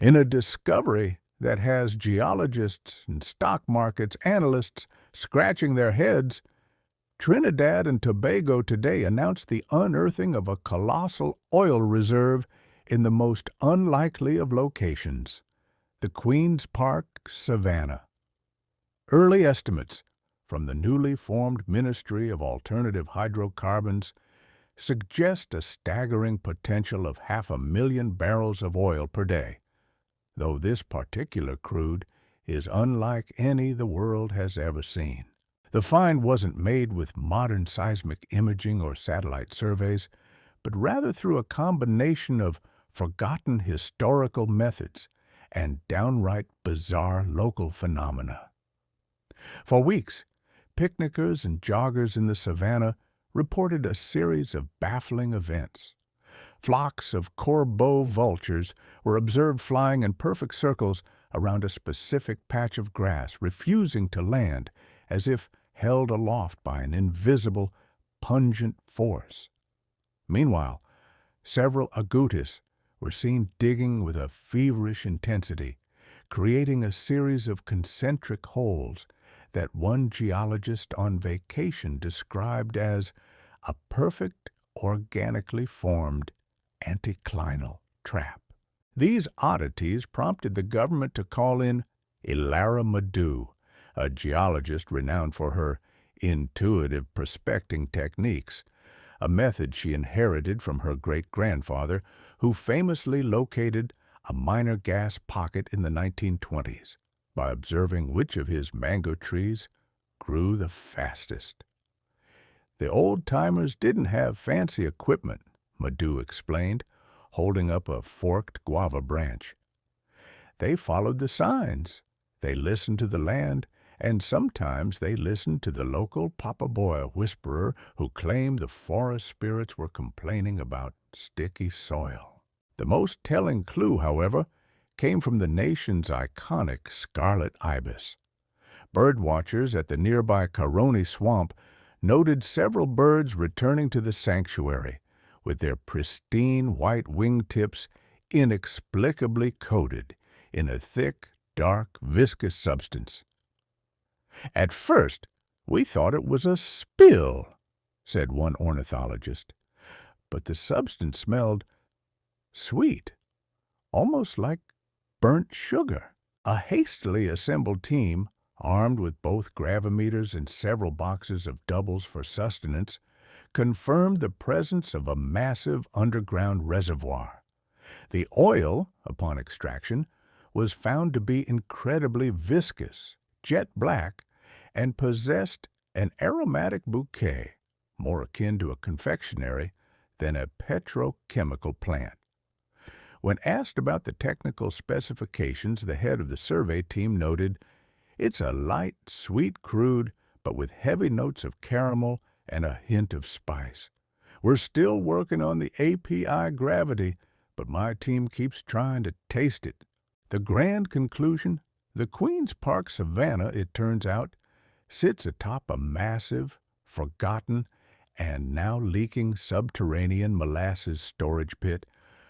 In a discovery that has geologists and stock markets analysts scratching their heads, Trinidad and Tobago today announced the unearthing of a colossal oil reserve in the most unlikely of locations, the Queen's Park Savanna. Early estimates from the newly formed Ministry of Alternative Hydrocarbons suggest a staggering potential of 500,000 barrels of oil per day, though this particular crude is unlike any the world has ever seen. The find wasn't made with modern seismic imaging or satellite surveys, but rather through a combination of forgotten historical methods and downright bizarre local phenomena. For weeks, picnickers and joggers in the savannah reported a series of baffling events. Flocks of corbeau vultures were observed flying in perfect circles around a specific patch of grass, refusing to land, as if held aloft by an invisible, pungent force. Meanwhile, several agoutis were seen digging with a feverish intensity, creating a series of concentric holes that one geologist on vacation described as a perfect, organically formed anticlinal trap. These oddities prompted the government to call in Ilara Madu, a geologist renowned for her intuitive prospecting techniques, a method she inherited from her great-grandfather, who famously located a minor gas pocket in the 1920s by observing which of his mango trees grew the fastest. The old-timers didn't have fancy equipment, Madu explained, holding up a forked guava branch. They followed the signs. They listened to the land, and sometimes they listened to the local papaboya whisperer who claimed the forest spirits were complaining about sticky soil. The most telling clue, however, came from the nation's iconic scarlet ibis. Birdwatchers at the nearby Caroni Swamp noted several birds returning to the sanctuary, with their pristine white wingtips inexplicably coated in a thick, dark, viscous substance. "At first, we thought it was a spill," said one ornithologist, "but the substance smelled sweet, almost like burnt sugar." A hastily assembled team, armed with both gravimeters and several boxes of doubles for sustenance, confirmed the presence of a massive underground reservoir. The oil, upon extraction, was found to be incredibly viscous, jet black, and possessed an aromatic bouquet, more akin to a confectionery than a petrochemical plant. When asked about the technical specifications, the head of the survey team noted, "It's a light, sweet crude, but with heavy notes of caramel and a hint of spice. We're still working on the API gravity, but my team keeps trying to taste it." The grand conclusion: the Queen's Park Savanna, it turns out, sits atop a massive, forgotten, and now leaking subterranean molasses storage pit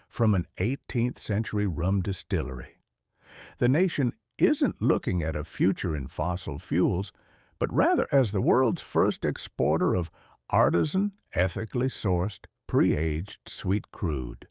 from an 18th century rum distillery. The nation isn't looking at a future in fossil fuels, but rather as the world's first exporter of artisan, ethically sourced, pre-aged sweet crude.